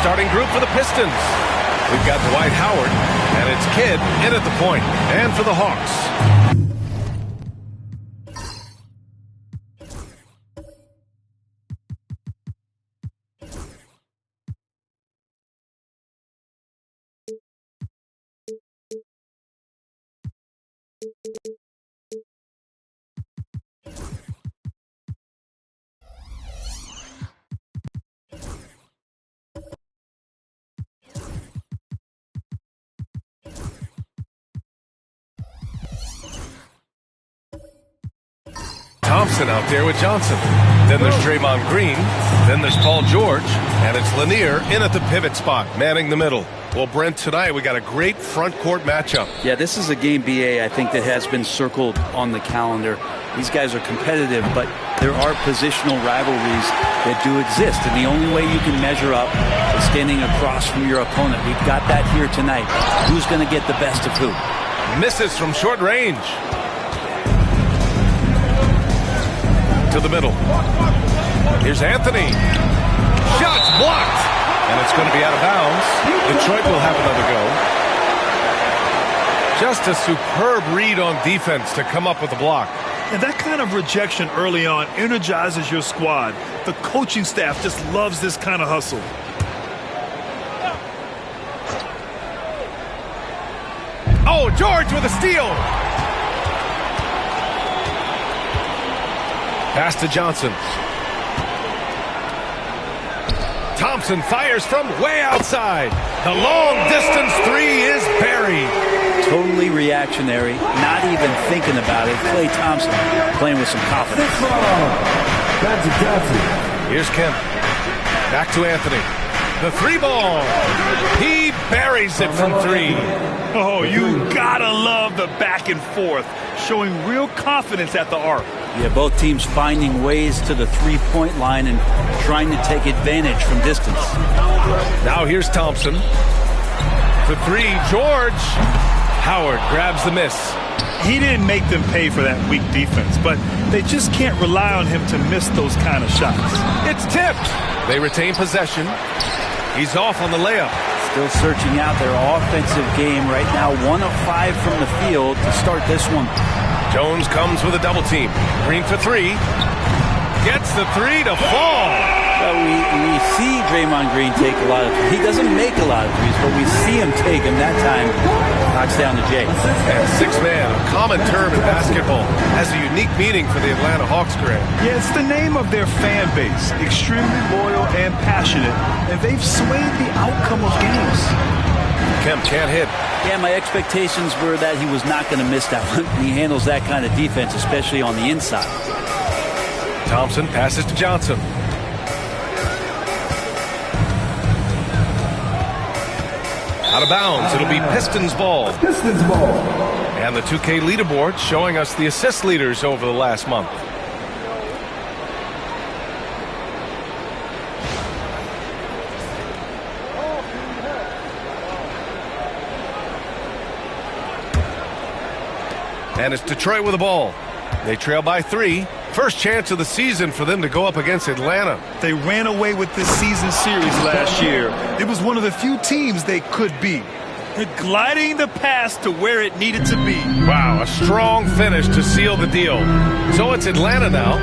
starting group for the Pistons. We've got Dwight Howard, and it's Kidd in at the point. And for the Hawks, Thompson out there with Johnson. Then there's Draymond Green. Then there's Paul George. And it's Lanier in at the pivot spot, manning the middle. Well, Brent, tonight we got a great front court matchup. Yeah, this is a game, BA, I think that has been circled on the calendar. These guys are competitive, but there are positional rivalries that do exist. And the only way you can measure up is standing across from your opponent. We've got that here tonight. Who's going to get the best of who? Misses from short range. To the middle. Here's Anthony. Shots blocked. And it's going to be out of bounds. Detroit will have another go. Just a superb read on defense to come up with the block. And that kind of rejection early on energizes your squad. The coaching staff just loves this kind of hustle. Oh, George with a steal. Pass to Johnson. Thompson fires from way outside. The long-distance three is buried. Totally reactionary, not even thinking about it. Klay Thompson playing with some confidence. Here's Kemp. Back to Anthony. The three ball. He buries it from three. Oh, you gotta love the back and forth, showing real confidence at the arc. Yeah, both teams finding ways to the three-point line and trying to take advantage from distance. Now here's Thompson. The three, George. Howard grabs the miss. He didn't make them pay for that weak defense, but they just can't rely on him to miss those kind of shots. It's tipped. They retain possession. He's off on the layup. Still searching out their offensive game right now. 1 of 5 from the field to start this one. Jones comes with a double team. Green for three. Gets the three to fall. We see Draymond Green take a lot of – he doesn't make a lot of threes, but we see him take them. That time, knocks down to Jay. And six-man, a common term in basketball, has a unique meaning for the Atlanta Hawks, Grant. Yeah, it's the name of their fan base. Extremely loyal and passionate, and they've swayed the outcome of games. Kemp can't hit. Yeah, my expectations were that he was not going to miss that one. He handles that kind of defense, especially on the inside. Thompson passes to Johnson. Out of bounds. It'll be Pistons ball. Pistons ball. And the 2K leaderboard showing us the assist leaders over the last month. And it's Detroit with the ball. They trail by 3. First chance of the season for them to go up against Atlanta. They ran away with this season series last year. It was one of the few teams they could beat. They're gliding the path to where it needed to be. Wow, a strong finish to seal the deal. So it's Atlanta now,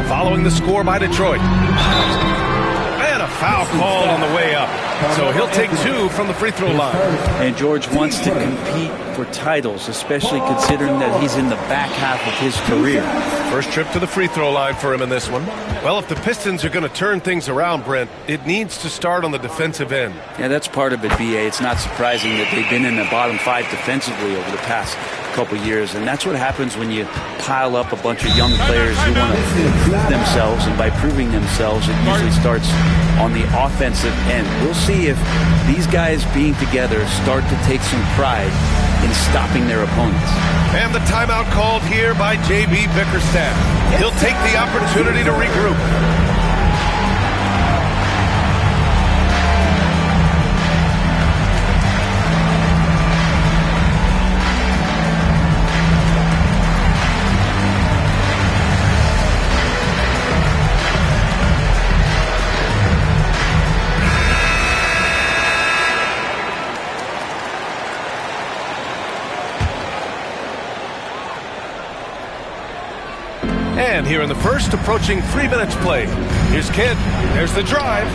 following the score by Detroit. And a foul call on the way up. So he'll take 2 from the free throw line. And George wants to compete for titles, especially considering that he's in the back half of his career. First trip to the free throw line for him in this one. Well, if the Pistons are going to turn things around, Brent, it needs to start on the defensive end. Yeah, that's part of it, BA. It's not surprising that they've been in the bottom 5 defensively over the past couple years, and that's what happens when you pile up a bunch of young players who want to prove themselves, and by proving themselves, it usually starts on the offensive end. We'll see if these guys being together start to take some pride in stopping their opponents. And the timeout called here by J.B. Bickerstaff. He'll take the opportunity to regroup. And here in the first, approaching 3 minutes played. Here's Kidd. There's the drive.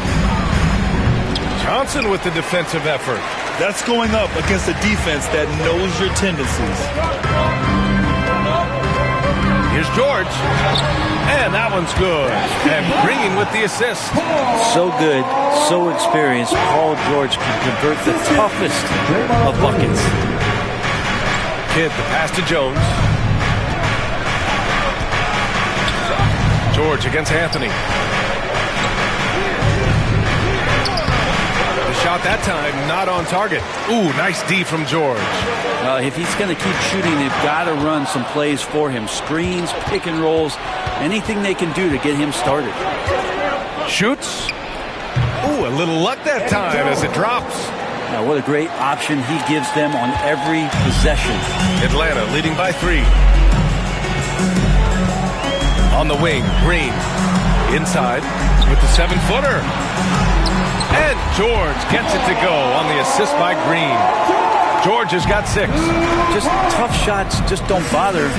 Johnson with the defensive effort. That's going up against a defense that knows your tendencies. Here's George. And that one's good. And Green with the assist. So good, so experienced. Paul George can convert the toughest of buckets. Kidd, the pass to Jones. George against Anthony. The shot that time not on target. Ooh, nice D from George. If he's going to keep shooting, they've got to run some plays for him. Screens, pick and rolls, anything they can do to get him started. Shoots. Ooh, a little luck that time as it drops. What a great option he gives them on every possession. Atlanta leading by 3. On the wing, Green. Inside with the 7-footer. And George gets it to go on the assist by Green. George has got 6. Just tough shots just don't bother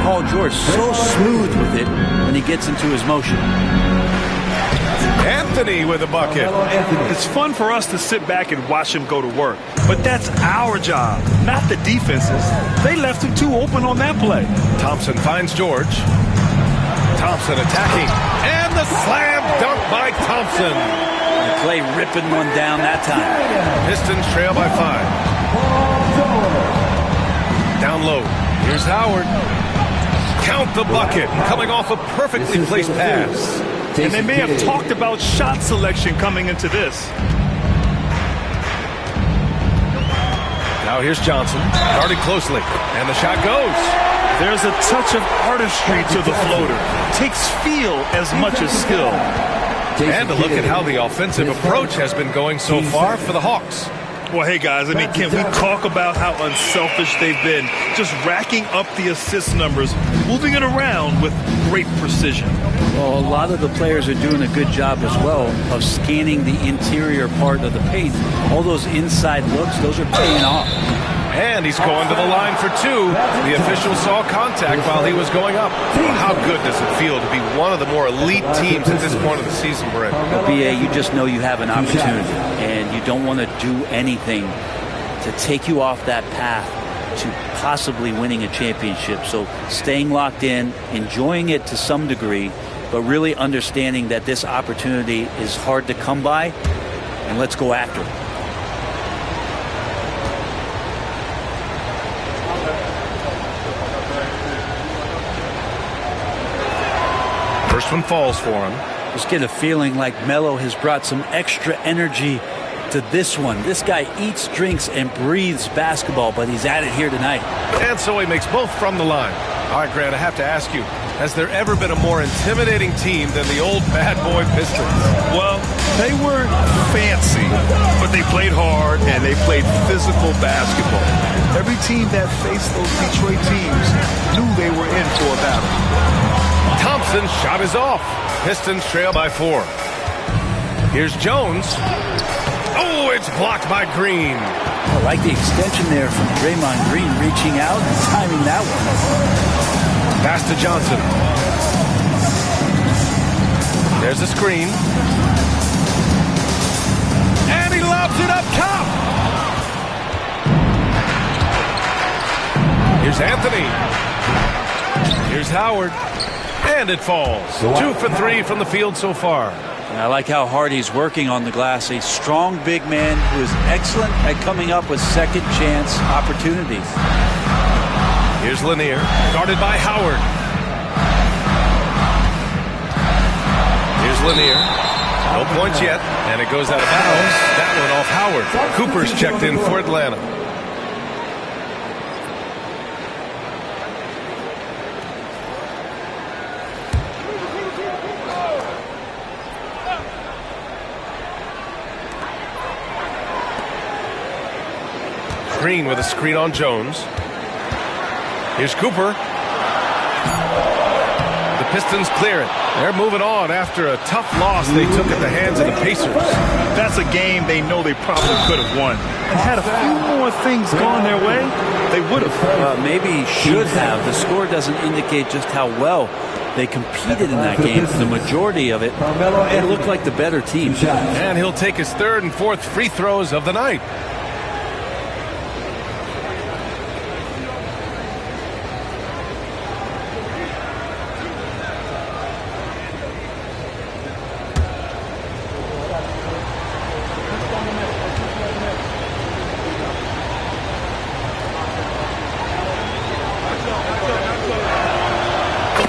Paul George. So smooth with it when he gets into his motion. Anthony with a bucket. It's fun for us to sit back and watch him go to work. But that's our job, not the defense's. They left him too open on that play. Thompson finds George. Thompson attacking. And the slam dunk by Thompson. Clay ripping one down that time. Pistons trail by 5. Down low. Here's Howard. Count the bucket. Coming off a perfectly placed pass. And they may have talked about shot selection coming into this. Now here's Johnson. Guarded closely. And the shot goes. There's a touch of artistry to the floater. Takes feel as much as skill. And to look at how the offensive approach has been going so far for the Hawks. Well, hey, guys, I mean, can we talk about how unselfish they've been? Just racking up the assist numbers, moving it around with great precision. Well, a lot of the players are doing a good job as well of scanning the interior part of the paint. All those inside looks, those are paying off. And he's going to the line for 2. The official saw contact while he was going up. Well, how good does it feel to be one of the more elite teams at this point of the season, Brett? Well, BA, you just know you have an opportunity, and you don't want to do anything to take you off that path to possibly winning a championship. So staying locked in, enjoying it to some degree, but really understanding that this opportunity is hard to come by, and let's go after it. First one falls for him. Just get a feeling like Melo has brought some extra energy to this one. This guy eats, drinks, and breathes basketball, but he's at it here tonight. And so he makes both from the line. All right, Grant, I have to ask you, has there ever been a more intimidating team than the old bad boy Pistons? Well, they weren't fancy, but they played hard and they played physical basketball. Every team that faced those Detroit teams knew they were in for a battle. Thompson's shot is off. Pistons trail by 4. Here's Jones. Oh, it's blocked by Green. I like the extension there from Draymond Green, reaching out and timing that one. Pass to Johnson. There's a screen. And he lobs it up top. Here's Anthony. Here's Howard. And it falls. 2 for 3 from the field so far. I like how hard he's working on the glass. A strong big man who is excellent at coming up with second chance opportunities. Here's Lanier, guarded by Howard. Here's Lanier. No points yet, and it goes out of bounds. That one off Howard. Cooper's checked in for Atlanta. Green with a screen on Jones. Here's Cooper. The Pistons clear it. They're moving on after a tough loss they took at the hands of the Pacers. That's a game they know they probably could have won. And had a few more things gone their way, they would have. Maybe should have. The score doesn't indicate just how well they competed in that game for the majority of it. They looked like the better team. And he'll take his third and fourth free throws of the night.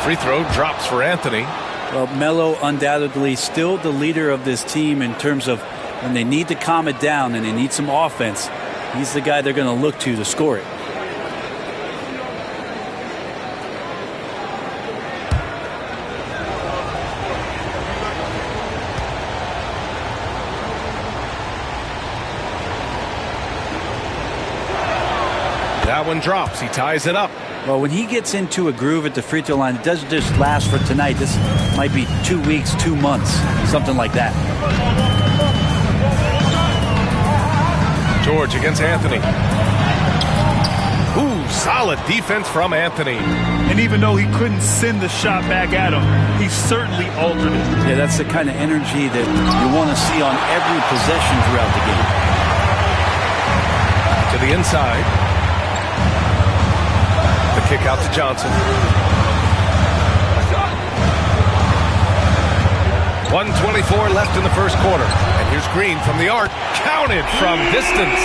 Free throw drops for Anthony. Well, Melo undoubtedly still the leader of this team in terms of when they need to calm it down and they need some offense. He's the guy they're going to look to score it. That one drops. He ties it up. Well, when he gets into a groove at the free throw line, it doesn't just last for tonight. This might be 2 weeks, 2 months, something like that. George against Anthony. Ooh, solid defense from Anthony. And even though he couldn't send the shot back at him, he certainly altered it. Yeah, that's the kind of energy that you want to see on every possession throughout the game. To the inside. The kick out to Johnson. 1:24 left in the first quarter. And here's Green from the arc. Counted from distance.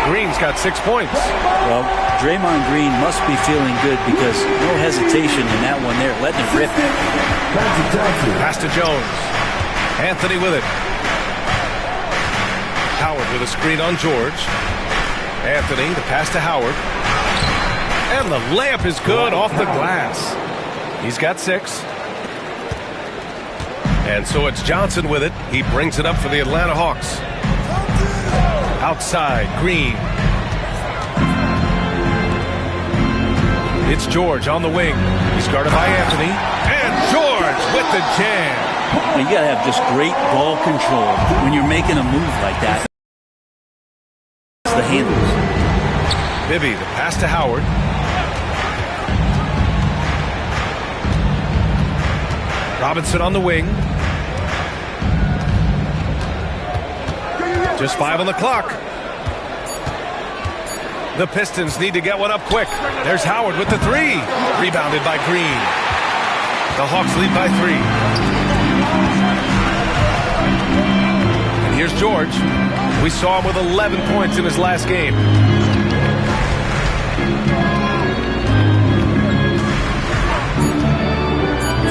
Green's got 6 points. Well, Draymond Green must be feeling good because no hesitation in that one there, letting it rip. Pass to Jones. Anthony with it. Howard with a screen on George. Anthony, the pass to Howard. And the layup is good off the glass. He's got 6. And so it's Johnson with it. He brings it up for the Atlanta Hawks. Outside, Green. It's George on the wing. He's guarded by Anthony. And George with the jam. Well, you got to have just great ball control when you're making a move like that. It's the handles. Bibby, the pass to Howard. Robinson on the wing. Just 5 on the clock. The Pistons need to get one up quick. There's Howard with the 3. Rebounded by Green. The Hawks lead by 3. And here's George. We saw him with 11 points in his last game.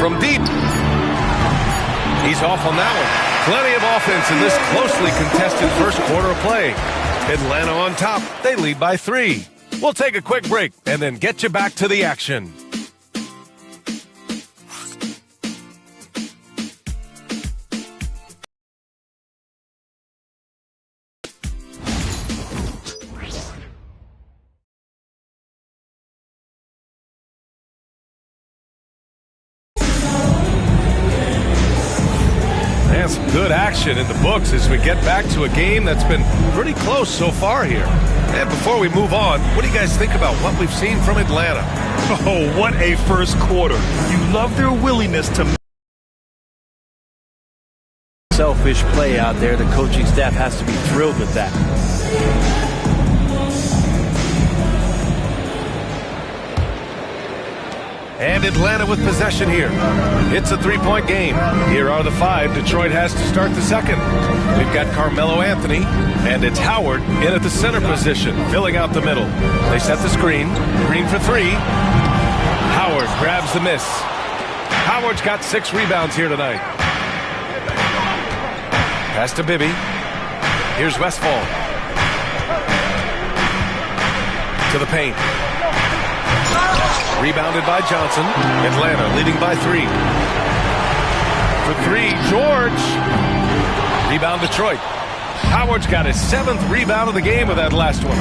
From deep. He's off on that one. Plenty of offense in this closely contested first quarter of play. Atlanta on top. They lead by 3. We'll take a quick break and then get you back to the action. Some good action in the books as we get back to a game that's been pretty close so far here. And before we move on, what do you guys think about what we've seen from Atlanta? Oh, what a first quarter. You love their willingness to... Selfish play out there. The coaching staff has to be thrilled with that. And Atlanta with possession here. It's a 3-point game. Here are the 5 Detroit has to start the second. We've got Carmelo Anthony, and it's Howard in at the center position, filling out the middle. They set the screen. Green for 3. Howard grabs the miss. Howard's got 6 rebounds here tonight. Pass to Bibby. Here's Westfall. To the paint. Rebounded by Johnson. Atlanta leading by 3. For 3, George. Rebound Detroit. Howard's got his 7th rebound of the game with that last one.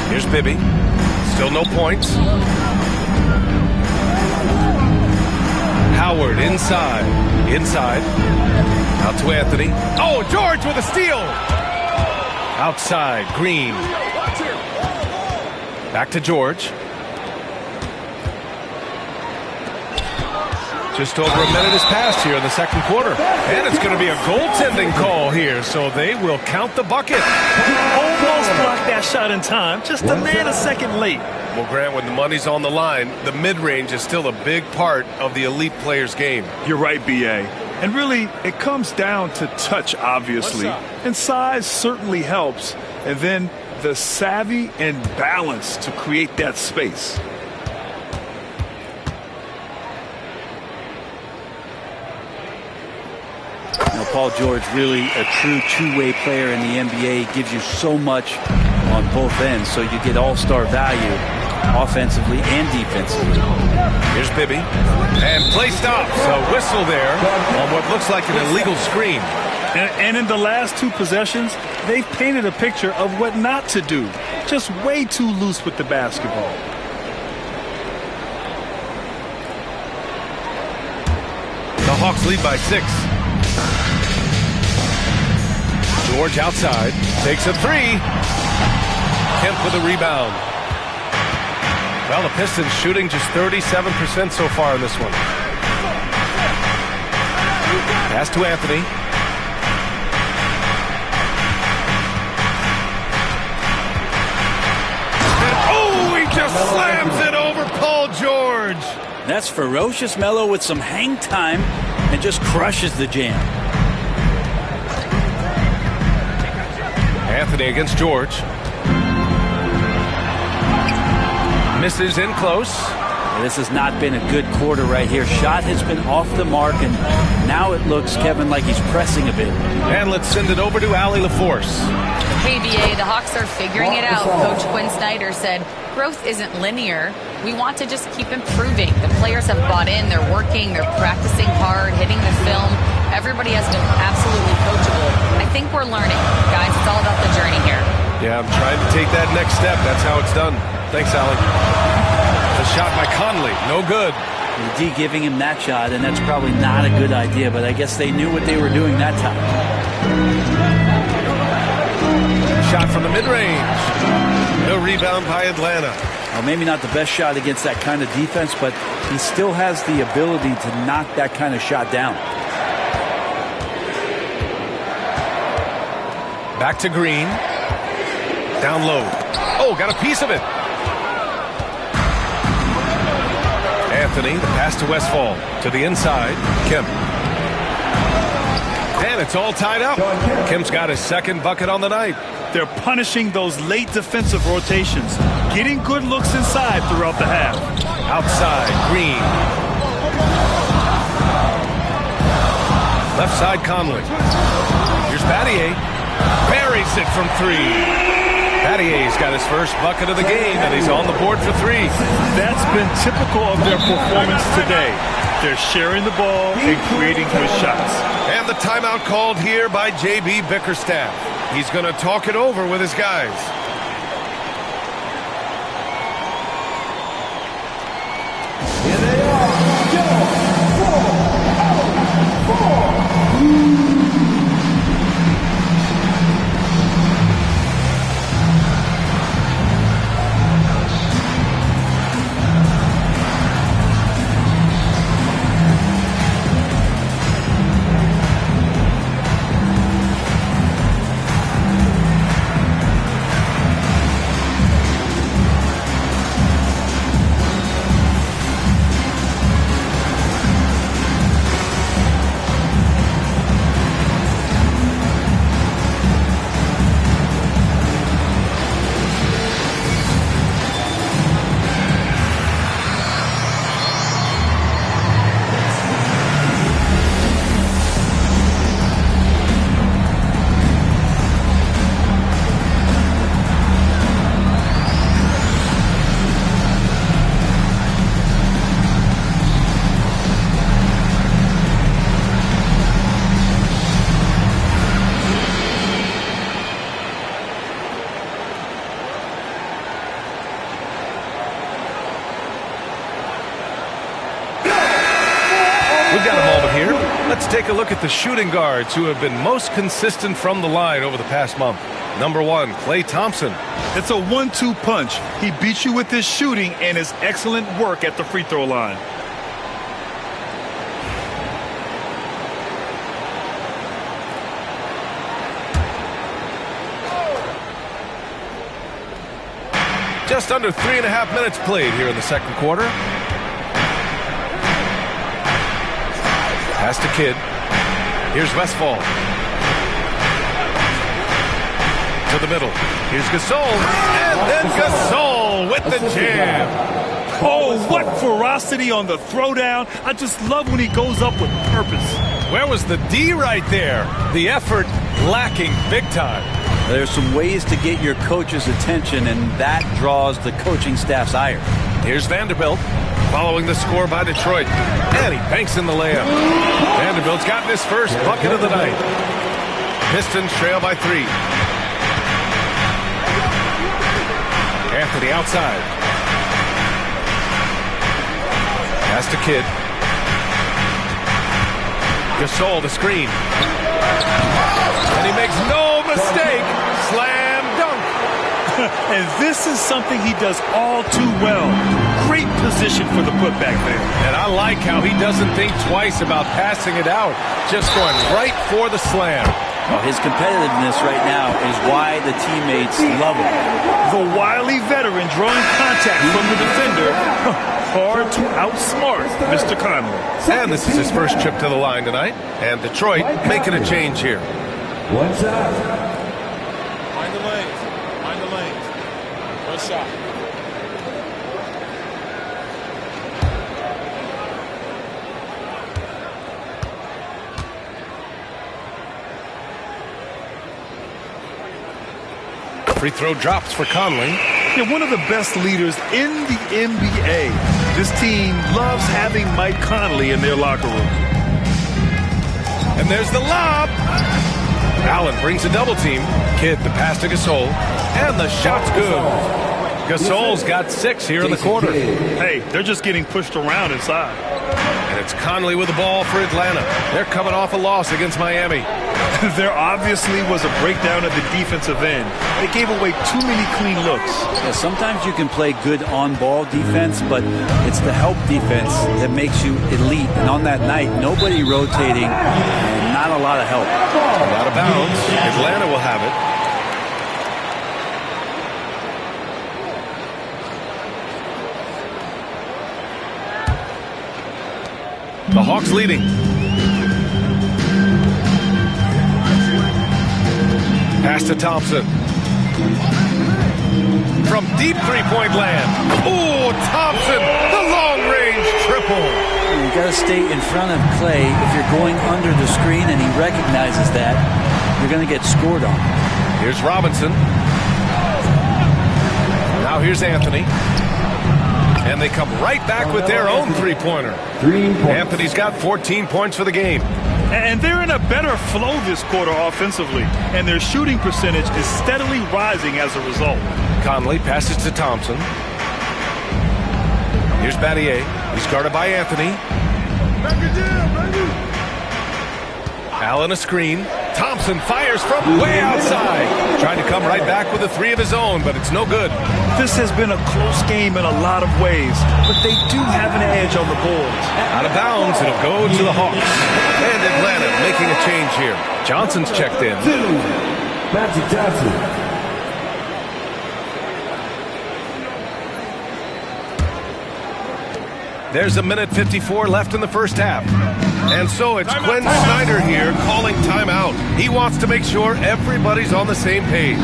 Here's Bibby. Still no points. Howard inside. Inside. Out to Anthony. Oh, George with a steal. Outside, Green. Back to George. Just over a minute has passed here in the second quarter. And it's going to be a goaltending call here, so they will count the bucket. Almost blocked that shot in time, just a man a second late. Well, Grant, when the money's on the line, the mid-range is still a big part of the elite player's game. You're right, B.A. And really, it comes down to touch, obviously. And size certainly helps. And then the savvy and balance to create that space. Now, Paul George, really a true two-way player in the NBA, gives you so much on both ends, so you get all-star value offensively and defensively. Here's Bibby. And play stops. A whistle there on what looks like an illegal screen. And in the last two possessions, they've painted a picture of what not to do. Just way too loose with the basketball. The Hawks lead by 6. George outside, takes a 3. Kemp with a rebound. Well, the Pistons shooting just 37% so far in this one. Pass to Anthony. And oh, he just slams it over Paul George. That's ferocious Melo with some hang time and just crushes the jam. Anthony against George. Misses in close. This has not been a good quarter right here. Shot has been off the mark, and now it looks, Kevin, like he's pressing a bit. And let's send it over to Allie LaForce. Hey, BA, the Hawks are figuring it out. Coach Quinn Snyder said, growth isn't linear. We want to just keep improving. The players have bought in. They're working. They're practicing hard, hitting the film. Everybody has been absolutely coachable. I think we're learning. Guys, it's all about the journey here. Yeah, I'm trying to take that next step. That's how it's done. Thanks, Allie. The shot by Conley. No good. The D giving him that shot, and that's probably not a good idea, but I guess they knew what they were doing that time. Shot from the mid-range. No rebound by Atlanta. Well, maybe not the best shot against that kind of defense, but he still has the ability to knock that kind of shot down. Back to Green. Down low. Oh, got a piece of it. Anthony, the pass to Westfall. To the inside, Kemp. And it's all tied up. Kemp's got his second bucket on the night. They're punishing those late defensive rotations, getting good looks inside throughout the half. Outside, Green. Left side, Conley. Here's Battier. Buries it from 3. Battier's got his first bucket of the game, and he's on the board for 3. That's been typical of their performance today. They're sharing the ball and creating good shots. And the timeout called here by J.B. Bickerstaff. He's going to talk it over with his guys. Here they are. We've got a moment here. Let's take a look at the shooting guards who have been most consistent from the line over the past month. Number 1, Klay Thompson. It's a 1-2 punch. He beats you with his shooting and his excellent work at the free throw line. Just under 3.5 minutes played here in the second quarter. Pass to Kidd. Here's Westfall. To the middle. Here's Gasol. And then Gasol with the jam. Oh, what ferocity on the throwdown. I just love when he goes up with purpose. Where was the D right there? The effort lacking big time. There's some ways to get your coach's attention, and that draws the coaching staff's ire. Here's Vanderbilt following the score by Detroit. And he banks in the layup. Vanderbilt's gotten his first bucket of the night. Pistons trail by 3. Anthony outside. Pass to Kidd. Gasol the screen. And he makes no mistake. Slam dunk. And this is something he does all too well. Great position for the putback there. And I like how he doesn't think twice about passing it out. Just going right for the slam. Well, his competitiveness right now is why the teammates love him. The wily veteran drawing contact from the defender. Hard to outsmart Mr. Conley. And this is his first trip to the line tonight. And Detroit making a change here. One shot. Mind the lanes. Mind the lanes. One shot. Free throw drops for Conley. Yeah, one of the best leaders in the NBA. This team loves having Mike Conley in their locker room. And there's the lob. Allen brings a double team. Kidd the pass to Gasol. And the shot's good. Gasol's got 6 here in the quarter. Hey, they're just getting pushed around inside. And it's Conley with the ball for Atlanta. They're coming off a loss against Miami. There obviously was a breakdown at the defensive end. They gave away too many clean looks. Yeah, sometimes you can play good on-ball defense, but it's the help defense that makes you elite. And on that night, nobody rotating and not a lot of help. Out of bounds. Atlanta will have it. The Hawks leading. Pass to Thompson. From deep three-point land. Ooh, Thompson, the long-range triple. You got to stay in front of Clay. If you're going under the screen and he recognizes that, you're going to get scored on. Here's Robinson. Now here's Anthony. And they come right back with their own three-pointer. Anthony's got 14 points for the game. And they're in a better flow this quarter offensively. And their shooting percentage is steadily rising as a result. Conley passes to Thompson. Here's Battier. He's guarded by Anthony. Allen a screen. Thompson fires from way outside. Trying to come right back with a 3 of his own, but it's no good. This has been a close game in a lot of ways, but they do have an edge on the boards. Out of bounds, it'll go to the Hawks. And Atlanta making a change here. Johnson's checked in. Magic Johnson. There's a minute 54 left in the first half. And so it's Quinn Snyder here calling timeout. He wants to make sure everybody's on the same page.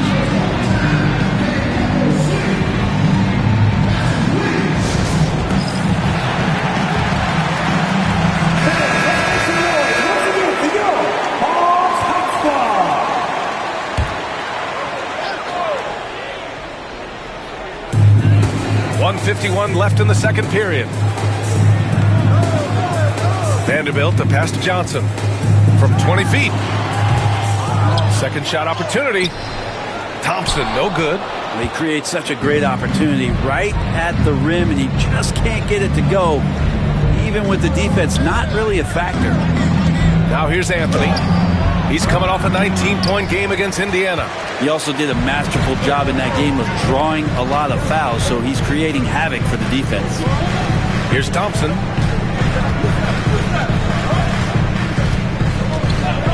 .151 left in the second period. Vanderbilt, the pass to Johnson from 20 feet. Second shot opportunity. Thompson, no good. They create such a great opportunity right at the rim, and he just can't get it to go. Even with the defense not really a factor. Now here's Anthony. He's coming off a 19-point game against Indiana. He also did a masterful job in that game of drawing a lot of fouls, so he's creating havoc for the defense. Here's Thompson.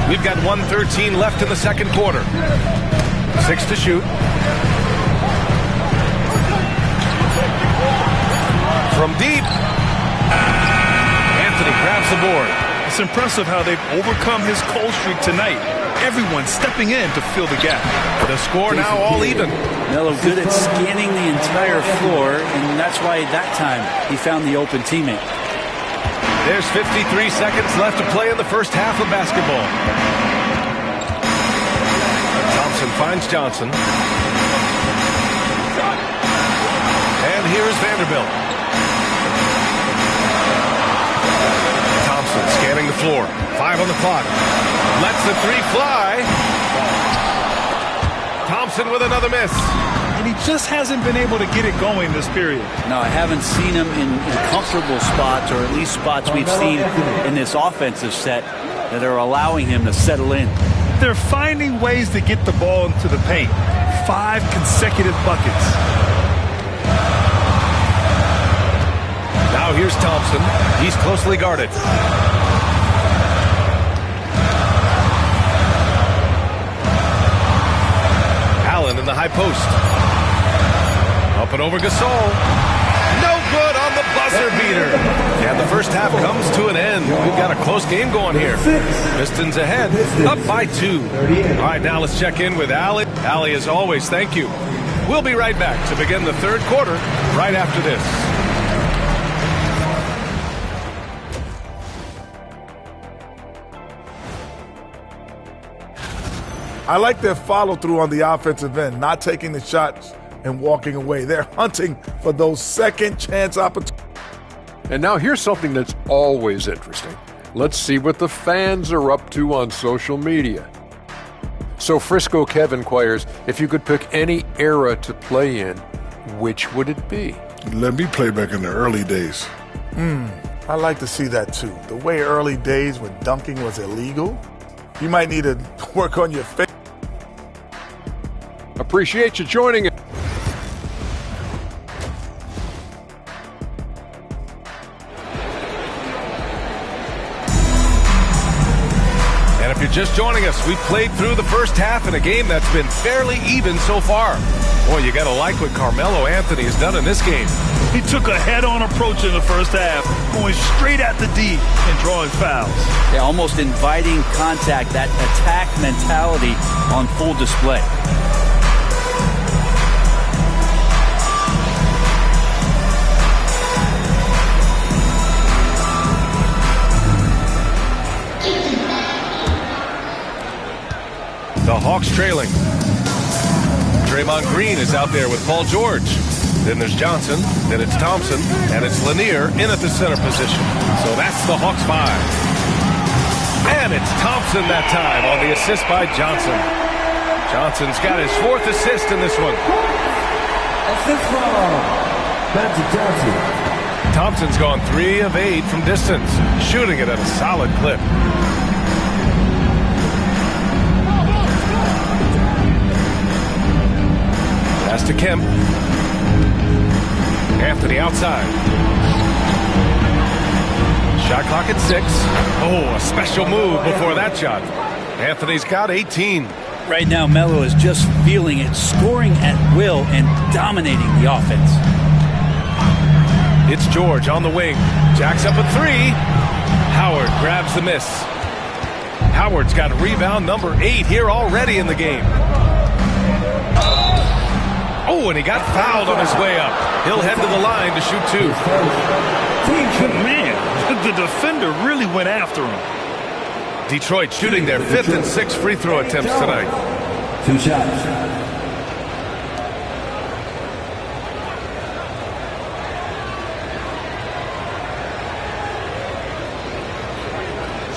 We've got 1:13 left in the second quarter. 6 to shoot. from deep. Anthony grabs the board. It's impressive how they've overcome his cold streak tonight. Everyone stepping in to fill the gap. The score now all even. Melo good at scanning the entire floor, and that's why that time he found the open teammate. There's 53 seconds left to play in the first half of basketball. Thompson finds Johnson. And here's Vanderbilt. Thompson scanning the floor. 5 on the clock. Lets the three fly. Thompson with another miss. And he just hasn't been able to get it going this period. No, I haven't seen him in comfortable spots, or at least spots we've seen in this offensive set that are allowing him to settle in. They're finding ways to get the ball into the paint. 5 consecutive buckets. Now here's Thompson. He's closely guarded. Allen in the high post. Up and over Gasol. No good on the buzzer beater. And the first half comes to an end. We've got a close game going here. Pistons ahead, up by 2. All right, now let's check in with Allie. Allie, as always, thank you. We'll be right back to begin the third quarter right after this. I like their follow-through on the offensive end, not taking the shots and walking away. They're hunting for those second-chance opportunities. And now here's something that's always interesting. Let's see what the fans are up to on social media. So Frisco Kev inquires, if you could pick any era to play in, which would it be? Let me play back in the early days. I like to see that too. The way early days when dunking was illegal, you might need to work on your face. Appreciate you joining us. And if you're just joining us, we played through the first half in a game that's been fairly even so far. Boy, you got to like what Carmelo Anthony has done in this game. He took a head-on approach in the first half, going straight at the D and drawing fouls. Yeah, almost inviting contact, that attack mentality on full display. The Hawks trailing. Draymond Green is out there with Paul George. Then there's Johnson, then it's Thompson, and it's Lanier in at the center position. So that's the Hawks 5. And it's Thompson that time on the assist by Johnson. Johnson's got his 4th assist in this one. Assist from Magic Johnson. Thompson's gone 3 of 8 from distance, shooting it at a solid clip. Pass to Kemp. Anthony outside. Shot clock at 6. Oh, a special move before that shot. Anthony's got 18. Right now, Melo is just feeling it, scoring at will and dominating the offense. It's George on the wing. Jacks up a 3. Howard grabs the miss. Howard's got rebound number 8 here already in the game. Oh, and he got fouled on his way up. He'll head to the line to shoot 2. Man, the defender really went after him. Detroit shooting their 5th and 6th free throw attempts tonight. 2 shots.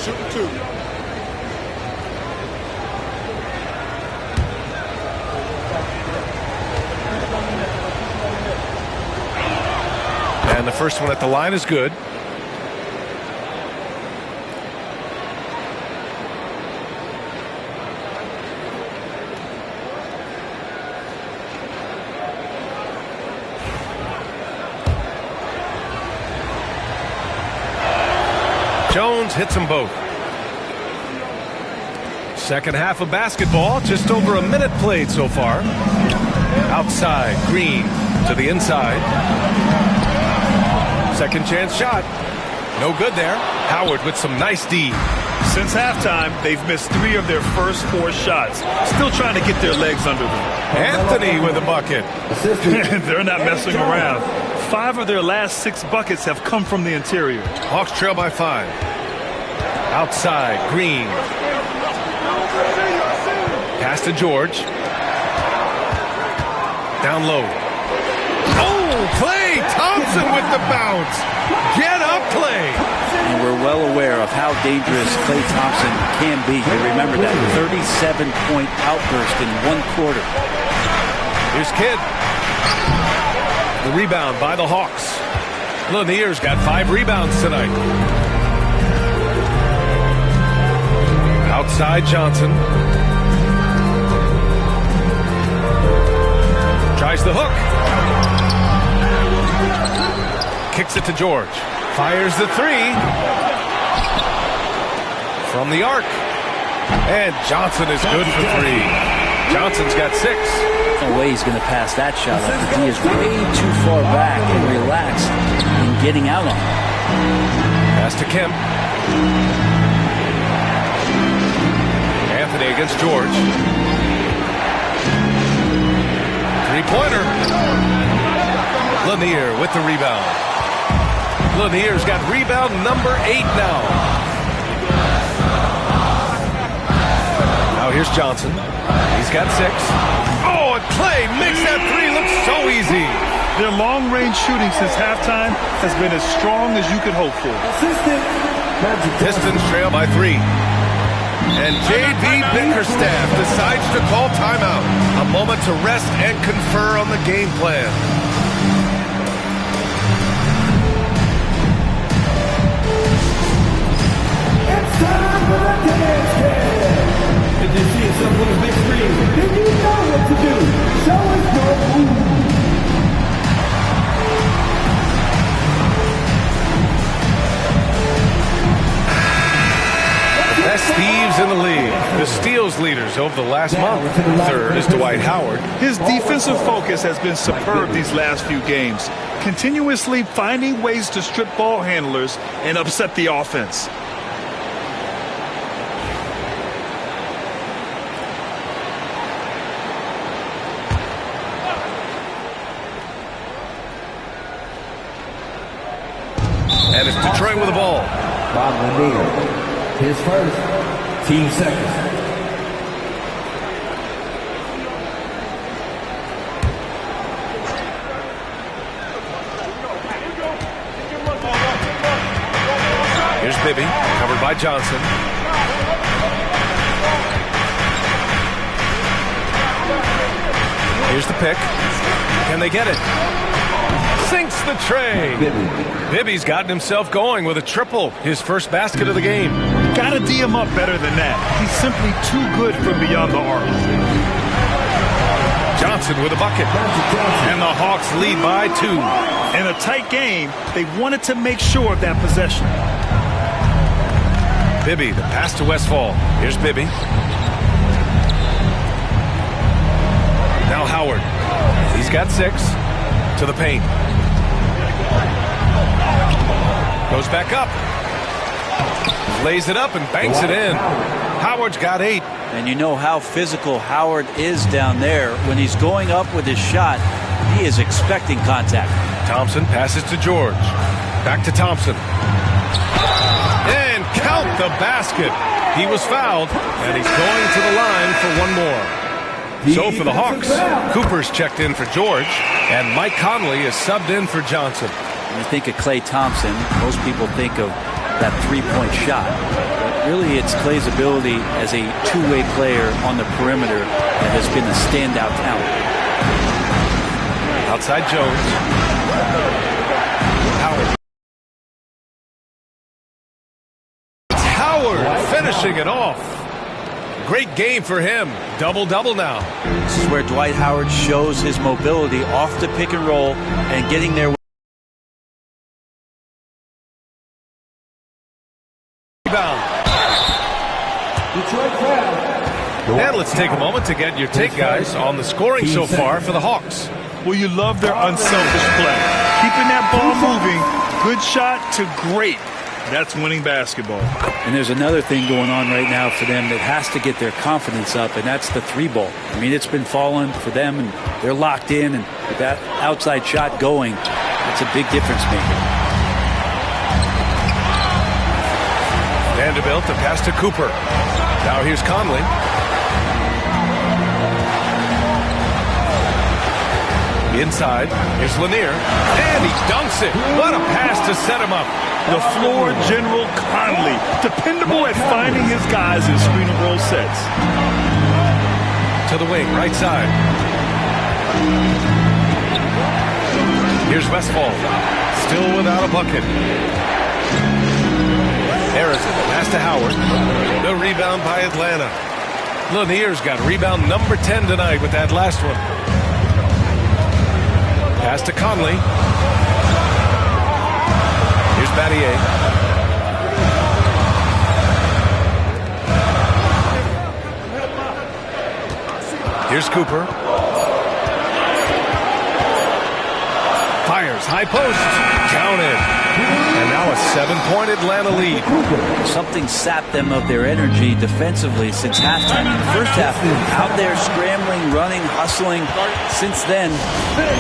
Shooting 2. And the first one at the line is good. Jones hits them both. Second half of basketball, just over a minute played so far. Outside, Green to the inside. Second chance shot. No good there. Howard with some nice D. Since halftime, they've missed 3 of their first 4 shots. Still trying to get their legs under them. Anthony with a bucket. They're not messing around. 5 of their last 6 buckets have come from the interior. Hawks trail by 5. Outside, Green. Pass to George. Down low. Oh, Klay Thompson with the bounce. Get up, Klay. And we're well aware of how dangerous Klay Thompson can be. You remember that 37-point outburst in 1 quarter. Here's Kidd. The rebound by the Hawks. Lanier's got 5 rebounds tonight. Outside Johnson. Tries the hook. Kicks it to George. Fires the 3. From the arc. And Johnson is good for 3. Johnson's got 6. No way he's going to pass that shot up. He is way too far back and relaxed in getting out on it. Pass to Kemp. Anthony against George. 3-pointer. Lanier with the rebound. Lanier's got rebound number 8 now. Now here's Johnson. He's got 6. Oh, and Klay makes that 3 look so easy. Their long-range shooting since halftime has been as strong as you could hope for. Pistons trail by 3. And J.B. Bickerstaff decides to call timeout. A moment to rest and confer on the game plan. It's time for the dance game. If you see yourself on the big screen, then you know what to do. Show us your move. Best thieves in the league. The steals leaders over the last month. Third is Dwight Howard. His defensive focus has been superb these last few games, continuously finding ways to strip ball handlers and upset the offense. And it's Detroit with the ball. Bob Lanier. His first, team second. Here's Bibby, covered by Johnson. Here's the pick. Can they get it? Sinks the tray. Bibby's gotten himself going with a triple, his first basket of the game. Gotta D him up better than that. He's simply too good from beyond the arc. Johnson with a bucket. And the Hawks lead by 2. In a tight game, they wanted to make sure of that possession. Bibby, the pass to Westfall. Here's Bibby. Now Howard. He's got 6. To the paint. Goes back up. Lays it up and banks it in. Howard's got 8. And you know how physical Howard is down there. When he's going up with his shot, he is expecting contact. Thompson passes to George. Back to Thompson. And count the basket. He was fouled, and he's going to the line for 1 more. So for the Hawks, Cooper's checked in for George, and Mike Conley is subbed in for Johnson. When you think of Klay Thompson, most people think of that 3-point shot. But really, it's Klay's ability as a two-way player on the perimeter that has been a standout talent. Outside Jones. Howard. It's Howard finishing it off. Great game for him. Double-double now. This is where Dwight Howard shows his mobility off the pick and roll and getting there. And let's take a moment to get your take, guys, on the scoring so far for the Hawks. Well, you love their unselfish play. Keeping that ball moving, good shot to great. That's winning basketball. And there's another thing going on right now for them that has to get their confidence up, and that's the three ball. I mean, it's been falling for them, and they're locked in, and with that outside shot going, it's a big difference maker. Vanderbilt to pass to Cooper. Now here's Conley. Inside, here's Lanier, and he dunks it. What a pass to set him up. The floor general Conley, dependable at finding his guys in screen and roll sets. To the wing, right side. Here's Westfall, still without a bucket. Harrison, pass to Howard. The rebound by Atlanta. Lanier's got rebound number 10 tonight with that last one. Pass to Conley. Here's Battier. Here's Cooper. Fires, high post. Counted. And now a 7-point Atlanta lead. Something sapped them of their energy defensively since halftime. In the first half, out there scrambling, running, hustling. Since then,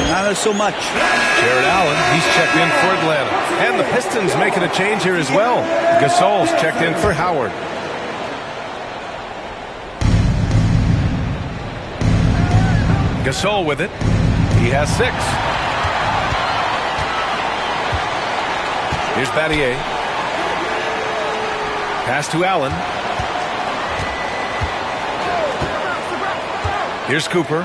not so much. Jared Allen, he's checked in for Atlanta. And the Pistons making a change here as well. Gasol's checked in for Howard. Gasol with it. He has 6. Here's Battier. Pass to Allen. Here's Cooper.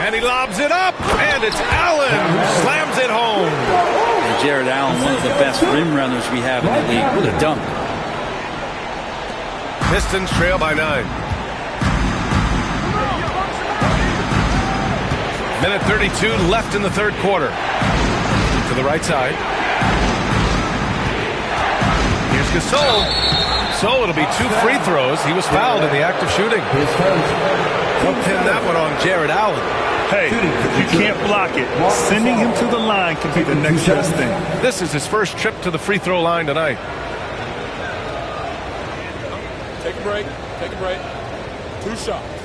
And he lobs it up. And it's Allen who slams it home. And Jared Allen, one of the best rim runners we have in the league. What a dunk. Pistons trail by 9. Minute 32 left in the third quarter. To the right side. Here's Gasol. So it'll be 2 free throws. He was fouled in the act of shooting. He'll pin that one on Jared Allen. Hey, if you can't block it, sending him to the line can be the next best thing. This is his first trip to the free throw line tonight. Take a break. Take a break. 2 shots.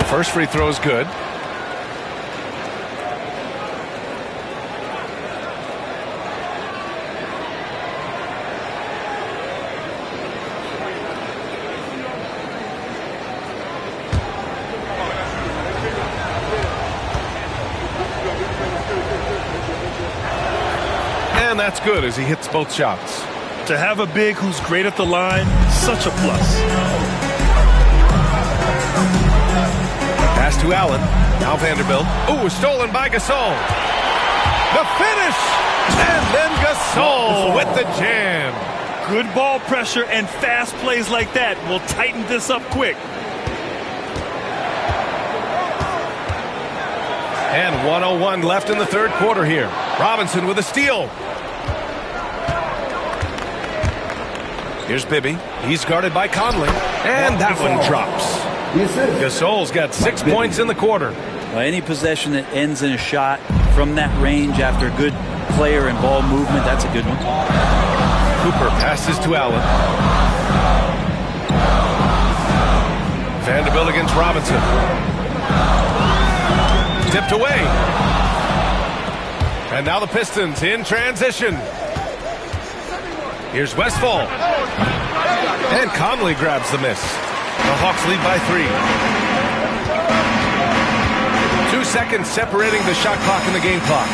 First free throw is good. And that's good as he hits both shots. To have a big who's great at the line, such a plus. Pass to Allen. Now Vanderbilt. Ooh, stolen by Gasol. The finish! And then Gasol with the jam. Good ball pressure and fast plays like that will tighten this up quick. And 1:01 left in the third quarter here. Robinson with a steal. Here's Bibby. He's guarded by Conley. And that one drops. Gasol's got 6 points in the quarter. Well, any possession that ends in a shot from that range after a good player and ball movement, that's a good one. Cooper passes to Allen. Vanderbilt against Robinson. Tipped away. And now the Pistons in transition. Here's Westfall. And Conley grabs the miss. The Hawks lead by 3. 2 seconds separating the shot clock and the game clock.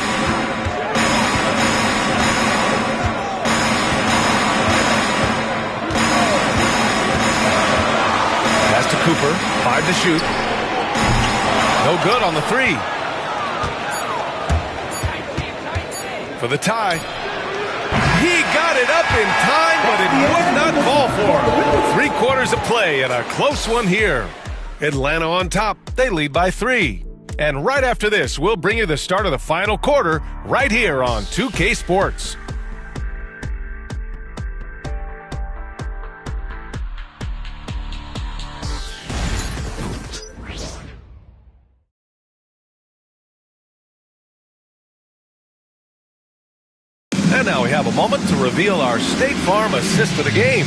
Pass to Cooper. 5 to shoot. No good on the 3. For the tie. He got it up in time, but it would not fall for him. 3 quarters of play and a close one here. Atlanta on top. They lead by 3. And right after this, we'll bring you the start of the final quarter right here on 2K Sports. And now we have a moment to reveal our State Farm assist of the game.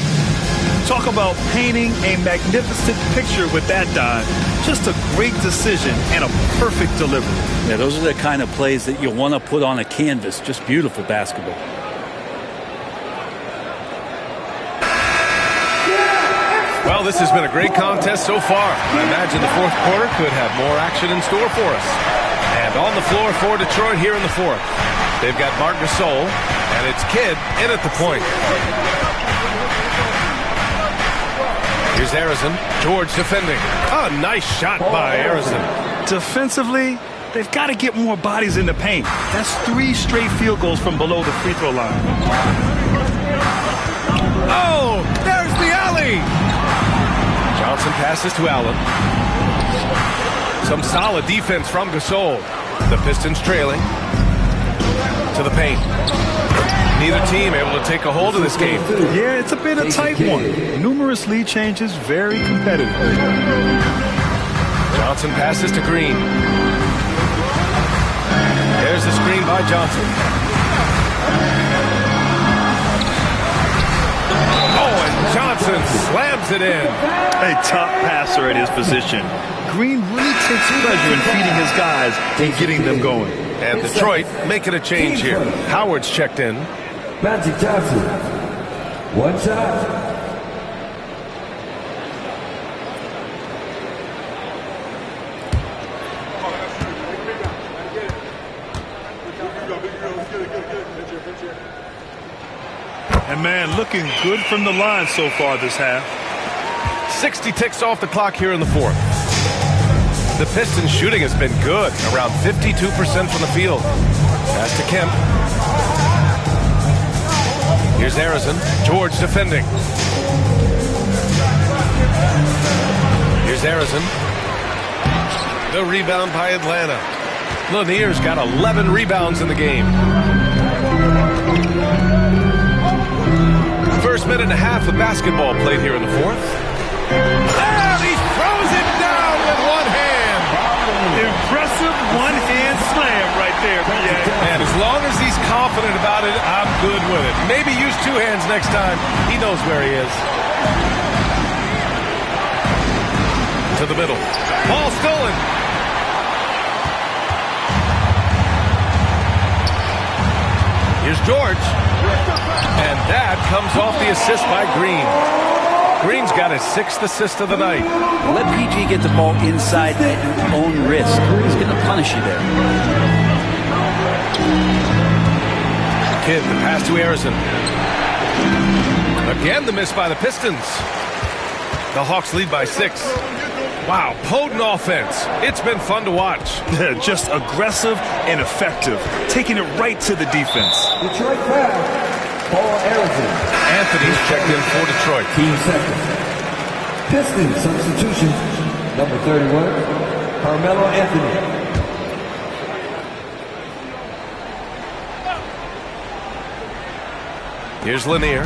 Talk about painting a magnificent picture with that dive. Just a great decision and a perfect delivery. Yeah, those are the kind of plays that you want to put on a canvas. Just beautiful basketball. Well, this has been a great contest so far. I imagine the fourth quarter could have more action in store for us. And on the floor for Detroit here in the fourth, they've got Marc Gasol, and it's Kidd in at the point. Here's Arizon. George defending. A nice shot by Arizon. Defensively, they've got to get more bodies in the paint. That's 3 straight field goals from below the free throw line. Oh, there's the alley. Johnson passes to Allen. Some solid defense from Gasol. The Pistons trailing to the paint. Neither team able to take a hold of this game. Yeah, it's a bit of a tight one. Numerous lead changes, very competitive. Johnson passes to Green. There's the screen by Johnson. Oh, and Johnson slams it in. A top passer at his position. Green really takes pleasure in feeding his guys and getting them going. And Detroit making a change here. Howard's checked in. Magic Johnson. 1 shot. And man, looking good from the line so far this half. 60 ticks off the clock here in the fourth. The Pistons shooting has been good, around 52% from the field. Pass to Kemp. Here's Arizon. George defending. Here's Arizon. The rebound by Atlanta. Lanier's got 11 rebounds in the game. First minute and a half of basketball played here in the fourth. And he throws it down with one hand. Impressive one-hand slam right there, PA. And as long as he's confident about it, I'm good with it. Maybe use 2 hands next time. He knows where he is. To the middle. Ball stolen. Here's George. And that comes off the assist by Green. Green's got his 6th assist of the night. Let PG get the ball inside at your own risk. He's going to punish you there. Kidd, the pass to Arizon. Again, the miss by the Pistons. The Hawks lead by 6. Wow, potent offense. It's been fun to watch. Just aggressive and effective, taking it right to the defense. Detroit foul. Paul Arizon. Anthony's checked in for Detroit. Team second. Pistons substitution. Number 31, Carmelo Anthony. Here's Lanier.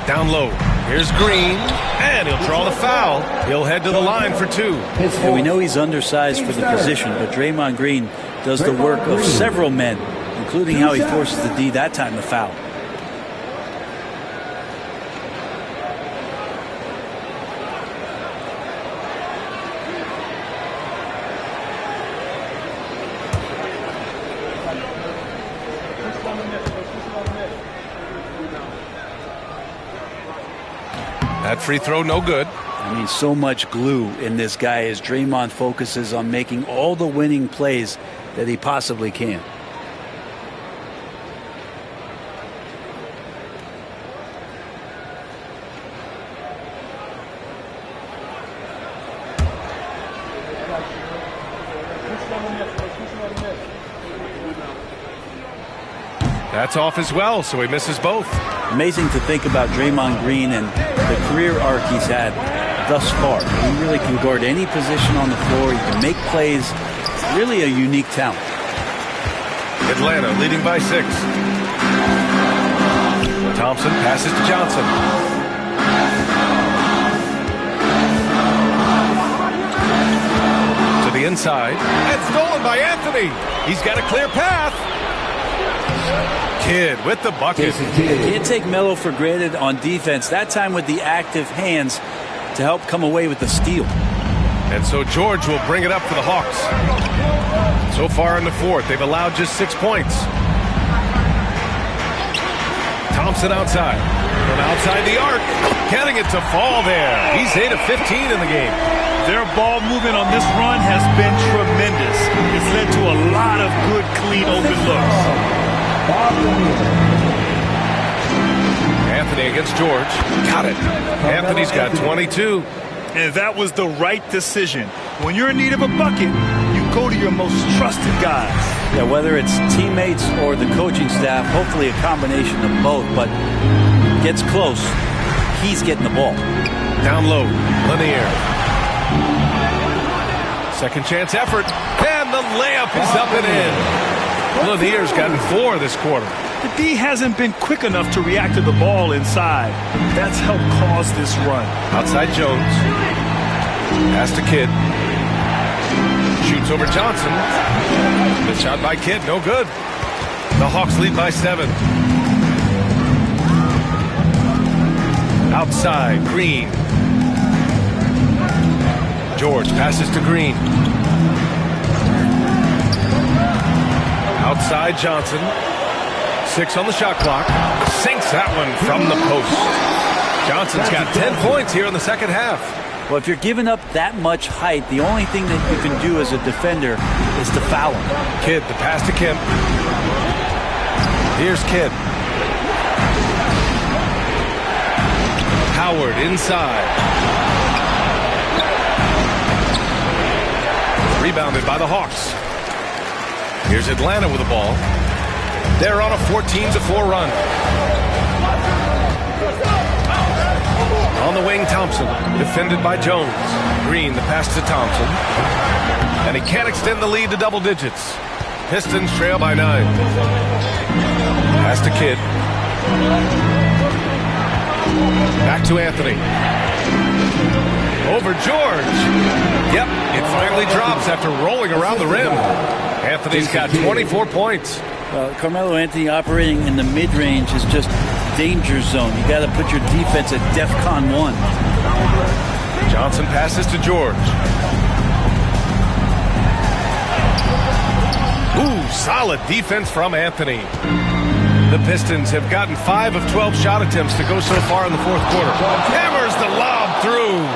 Down low. Here's Green. And he'll draw the foul. He'll head to the line for 2. And we know he's undersized for the position, but Draymond Green does the work of several men, including how he forces the D that time to foul. That free throw, no good. I mean, so much glue in this guy as Draymond focuses on making all the winning plays that he possibly can. That's off as well, so he misses both. Amazing to think about Draymond Green and the career arc he's had thus far. He really can guard any position on the floor. He can make plays. Really a unique talent. Atlanta leading by 6. Thompson passes to Johnson. To the inside. And stolen by Anthony. He's got a clear path. Kidd with the bucket. Can't take Melo for granted on defense. That time with the active hands to help come away with the steal. And so George will bring it up for the Hawks. So far in the fourth, they've allowed just 6 points. Thompson outside. From outside the arc. Getting it to fall there. He's 8 of 15 in the game. Their ball movement on this run has been tremendous. It's led to a lot of good, clean, open looks. Anthony against George. Got it. Anthony's got 22. And that was the right decision. When you're in need of a bucket, you go to your most trusted guys. Yeah, whether it's teammates or the coaching staff, hopefully a combination of both, but gets close. He's getting the ball. Down low, Lanier. Second chance effort. And the layup is up and in. Lanier's gotten 4 this quarter. The D hasn't been quick enough to react to the ball inside. That's helped cause this run. Outside Jones. Pass to Kidd. Shoots over Johnson. The shot by Kidd, no good. The Hawks lead by 7. Outside, Green. George passes to Green. Outside Johnson. 6 on the shot clock. Sinks that one from the post. Johnson's got 10 points here in the second half. Well, if you're giving up that much height, the only thing that you can do as a defender is to foul him. Kidd, the pass to Kemp. Here's Kidd. Howard inside. Rebounded by the Hawks. Here's Atlanta with the ball. They're on a 14-4 run. On the wing, Thompson, defended by Jones. Green, the pass to Thompson. And he can't extend the lead to double digits. Pistons trail by 9. Pass to Kidd. Back to Anthony. Over George. Yep, it finally drops after rolling around the rim. Anthony's got 24 points. Carmelo Anthony operating in the mid-range is just danger zone. You got to put your defense at DEFCON 1. Johnson passes to George. Ooh, solid defense from Anthony. The Pistons have gotten 5 of 12 shot attempts to go so far in the fourth quarter. Hammers the lob through.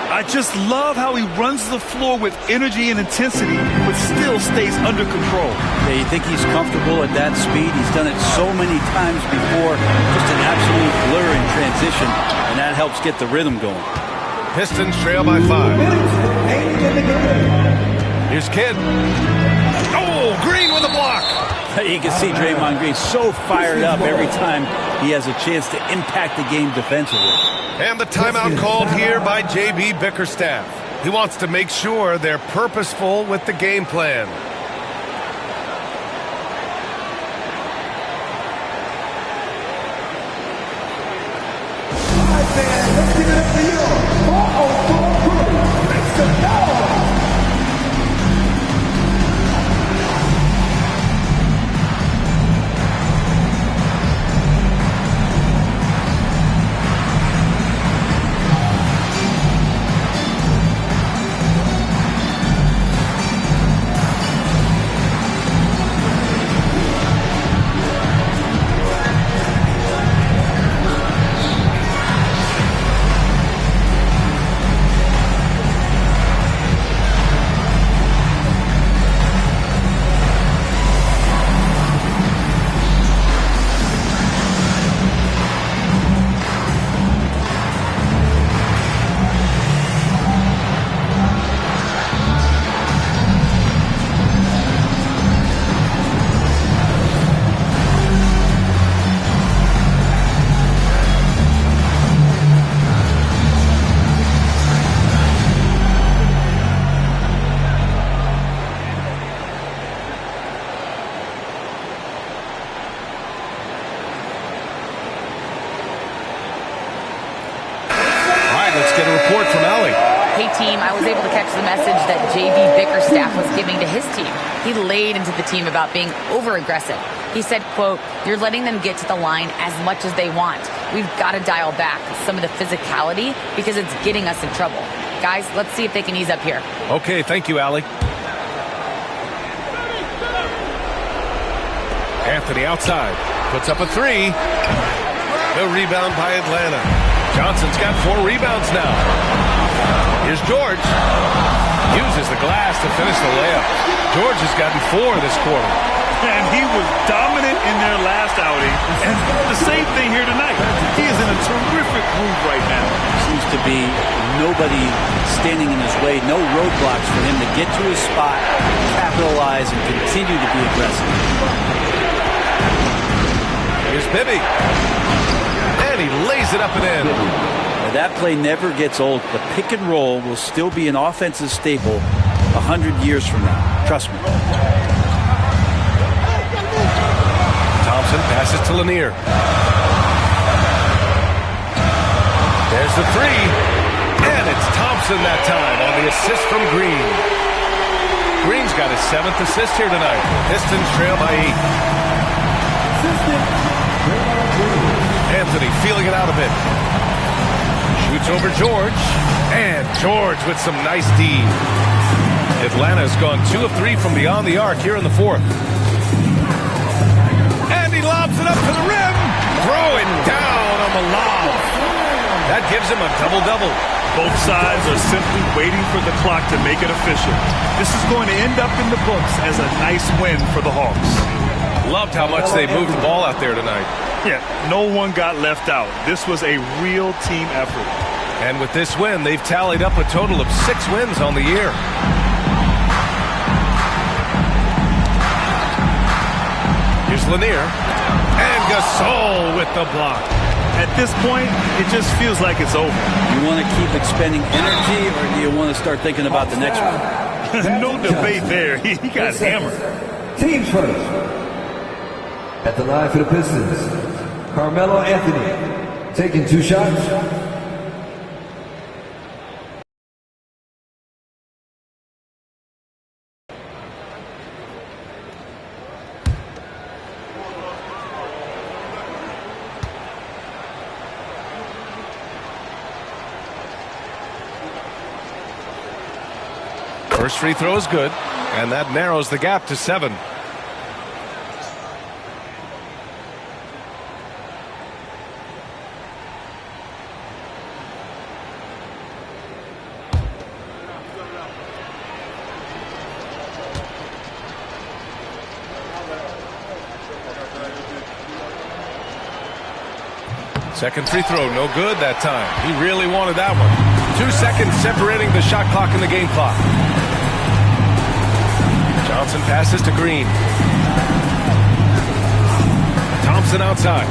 I just love how he runs the floor with energy and intensity, but still stays under control. Yeah, you think he's comfortable at that speed? He's done it so many times before. Just an absolute blur in transition, and that helps get the rhythm going. Pistons trail by 5. Here's Kidd. Oh, Green with a block. You can see Draymond Green so fired up every time he has a chance to impact the game defensively. And the timeout called here by J.B. Bickerstaff. He wants to make sure they're purposeful with the game plan. Let's give it up to you. 404 crew. Let's go. Hey team, I was able to catch the message that JB Bickerstaff was giving to his team. He laid into the team about being over-aggressive. He said, quote, "You're letting them get to the line as much as they want. We've got to dial back some of the physicality because it's getting us in trouble. Guys, let's see if they can ease up here." Okay, thank you, Allie. Anthony outside. Puts up a three. The rebound by Atlanta. Johnson's got 4 rebounds now. Here's George. Uses the glass to finish the layup. George has gotten 4 this quarter. And he was dominant in their last outing. And the same thing here tonight. He is in a terrific groove right now. Seems to be nobody standing in his way, no roadblocks for him to get to his spot, capitalize, and continue to be aggressive. Here's Bibby. And he lays it up and in. Now, that play never gets old. The pick and roll will still be an offensive staple 100 years from now. Trust me. Thompson passes to Lanier. There's the three. And it's Thompson that time on the assist from Green. Green's got his 7th assist here tonight. Pistons trail by 8. Anthony feeling it out a bit. Shoots over George. And George with some nice D. Atlanta's gone 2 of 3 from beyond the arc here in the 4th. And he lobs it up to the rim. Throw it down on the lob. That gives him a double-double. Both sides are simply waiting for the clock to make it official. This is going to end up in the books as a nice win for the Hawks. Loved how much they moved the ball out there tonight. Yeah, no one got left out. This was a real team effort. And with this win, they've tallied up a total of 6 wins on the year. Here's Lanier. And Gasol with the block. At this point, it just feels like it's over. You want to keep expending energy, or do you want to start thinking about the next one? No debate there. He got hammered. Teams first. At the line for the Pistons, Carmelo Anthony taking 2 shots. First free throw is good, and that narrows the gap to 7. Second free throw, no good that time. He really wanted that one. 2 seconds separating the shot clock and the game clock. Johnson passes to Green. Thompson outside.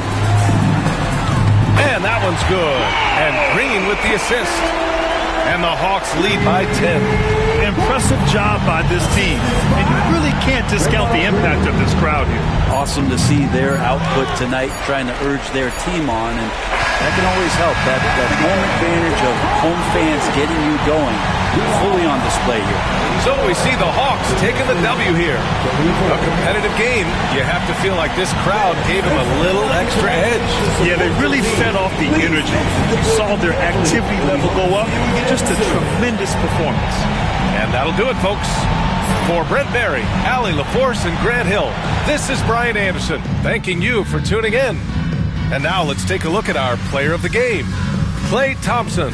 And that one's good. And Green with the assist. And the Hawks lead by 10. Impressive job by this team. And you really can't discount the impact of this crowd here. Awesome to see their output tonight, trying to urge their team on, and that can always help. That home advantage of home fans getting you going, fully on display here. So we see the Hawks taking the W here. A competitive game. You have to feel like this crowd gave them a little extra edge. Yeah, they really fed off the energy. You saw their activity level go up. Just a tremendous performance. And that'll do it, folks. For Brent Barry, Allie LaForce, and Grant Hill, this is Brian Anderson, thanking you for tuning in. And now let's take a look at our player of the game, Klay Thompson.